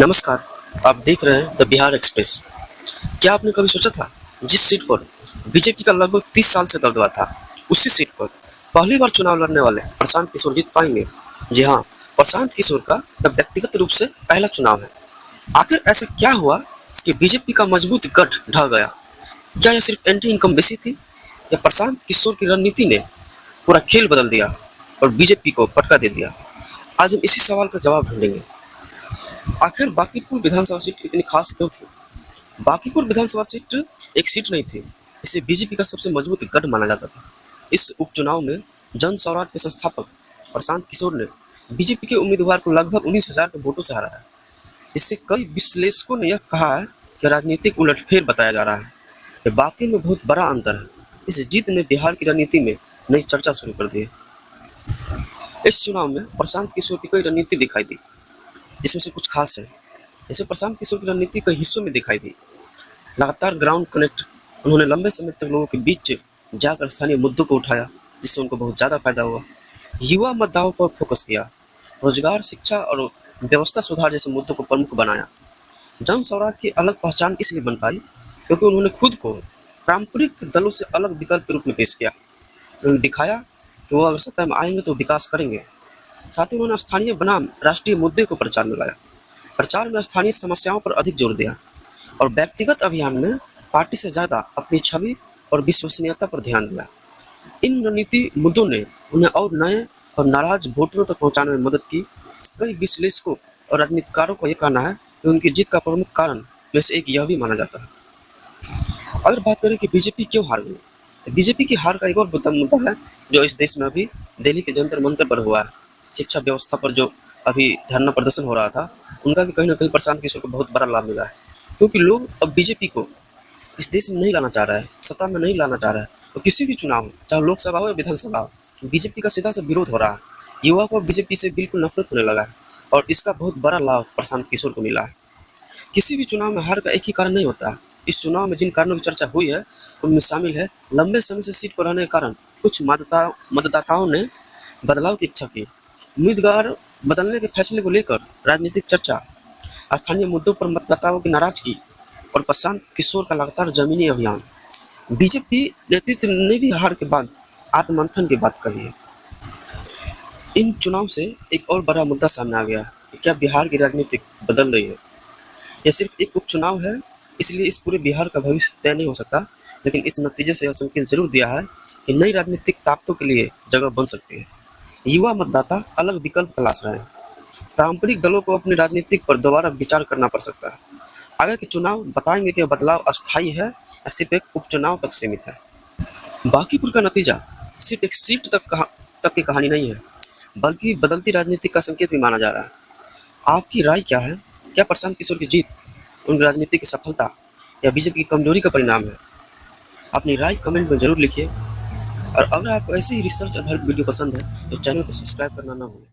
नमस्कार, आप देख रहे हैं द बिहार एक्सप्रेस। क्या आपने कभी सोचा था जिस सीट पर बीजेपी का लगभग 30 साल से दबदबा था, उसी सीट पर पहली बार चुनाव लड़ने वाले प्रशांत किशोर जीत पाएंगे? जी हाँ, प्रशांत किशोर का यह व्यक्तिगत रूप से पहला चुनाव है। आखिर ऐसा क्या हुआ कि बीजेपी का मजबूत गढ़ ढह गया? क्या यह सिर्फ एंटी इनकम्बेंसी थी, या प्रशांत किशोर की रणनीति ने पूरा खेल बदल दिया और बीजेपी को पटका दे दिया? आज हम इसी सवाल का जवाब ढूंढेंगे। आखिर बांकीपुर विधानसभा सीट इतनी खास क्यों थी? बांकीपुर विधानसभा सीट एक सीट नहीं थी, इसे बीजेपी का सबसे मजबूत गढ़ माना जाता था। इस उपचुनाव में जन स्वराज के संस्थापक प्रशांत किशोर ने बीजेपी के उम्मीदवार को लगभग 19,000 के वोटों से हराया। इससे कई विश्लेषकों ने यह कहा है कि राजनीतिक उलटफेर बताया जा रहा है। ये वाकई में बहुत बड़ा अंतर है। इस जीत ने बिहार की राजनीति में नई चर्चा शुरू कर दी है। इस चुनाव में प्रशांत किशोर की कई रणनीति दिखाई दी, जिसमें से कुछ खास है। जैसे प्रशांत किशोर की रणनीति कई हिस्सों में दिखाई दी। लगातार ग्राउंड कनेक्ट, उन्होंने लंबे समय तक लोगों के बीच जाकर स्थानीय मुद्दों को उठाया, जिससे उनको बहुत ज़्यादा फायदा हुआ। युवा मतदाताओं पर फोकस किया, रोजगार, शिक्षा और व्यवस्था सुधार जैसे मुद्दों को प्रमुख बनाया। जन स्वराज की अलग पहचान इसलिए बन पाई क्योंकि उन्होंने खुद को पारंपरिक दलों से अलग विकल्प के रूप में पेश किया। उन्होंने दिखाया कि वो अगर सत्ता में आएंगे तो विकास करेंगे। साथ ही उन्होंने स्थानीय बनाम राष्ट्रीय मुद्दे को प्रचार में लाया। प्रचार में स्थानीय समस्याओं पर अधिक जोर दिया और व्यक्तिगत अभियान में पार्टी से ज़्यादा अपनी छवि और विश्वसनीयता पर ध्यान दिया। इन रणनीति मुद्दों ने उन्हें और नए और नाराज वोटरों तक पहुंचाने में मदद की। कई विश्लेषकों और राजनीतिकारों का यह कहना है कि उनकी जीत का प्रमुख कारण में से एक यह भी माना जाता है। अगर बात करें कि बीजेपी क्यों हार गई, तो बीजेपी की हार का एक और बड़ा मुद्दा है जो इस देश में अभी दिल्ली के जंतर मंतर पर हुआ है। शिक्षा व्यवस्था पर जो अभी धरना प्रदर्शन हो रहा था, उनका भी कहीं ना कहीं प्रशांत किशोर को बहुत बड़ा लाभ मिला है, क्योंकि लोग अब बीजेपी को इस देश में नहीं लाना चाह रहा है, सत्ता में नहीं लाना चाह रहा है। तो किसी भी चुनाव, चाहे लोकसभा हो या विधानसभा हो, बीजेपी का सीधा से विरोध हो रहा है। युवा को बीजेपी से बिल्कुल नफरत होने लगा है और इसका बहुत बड़ा लाभ प्रशांत किशोर को मिला है। किसी भी चुनाव में हार का एक ही कारण नहीं होता है। इस चुनाव में जिन कारणों की चर्चा हुई है, उनमें शामिल है लंबे समय से सीट पर रहने के कारण कुछ मतदाताओं ने बदलाव की इच्छा की, उम्मीदवार बदलने के फैसले को लेकर राजनीतिक चर्चा, स्थानीय मुद्दों पर मतदाताओं की नाराजगी और प्रशांत किशोर का लगातार जमीनी अभियान। बीजेपी नेतृत्व ने भी हार के बाद आत्ममंथन की बात कही है। इन चुनाव से एक और बड़ा मुद्दा सामने आ गया है। क्या बिहार की राजनीति बदल रही है? यह सिर्फ एक उपचुनाव है, इसलिए इस पूरे बिहार का भविष्य तय नहीं हो सकता, लेकिन इस नतीजे से यह संकेत जरूर दिया है कि नई राजनीतिक ताकतों के लिए जगह बन सकती है। युवा मतदाता अलग विकल्प तलाश रहे हैं। पारंपरिक दलों को अपनी राजनीति पर दोबारा विचार करना पड़ सकता है। आगे के चुनाव बताएंगे कि बदलाव अस्थायी है या सिर्फ एक उपचुनाव तक सीमित है। बांकीपुर का नतीजा सिर्फ एक सीट तक की कहानी नहीं है, बल्कि बदलती राजनीति का संकेत भी माना जा रहा है। आपकी राय क्या है? क्या प्रशांत किशोर की जीत उनकी राजनीति की सफलता या बीजेपी की कमजोरी का परिणाम है? अपनी राय कमेंट में जरूर लिखिए, और अगर आपको ऐसी ही रिसर्च आधारित वीडियो पसंद है तो चैनल को सब्सक्राइब करना ना भूलें।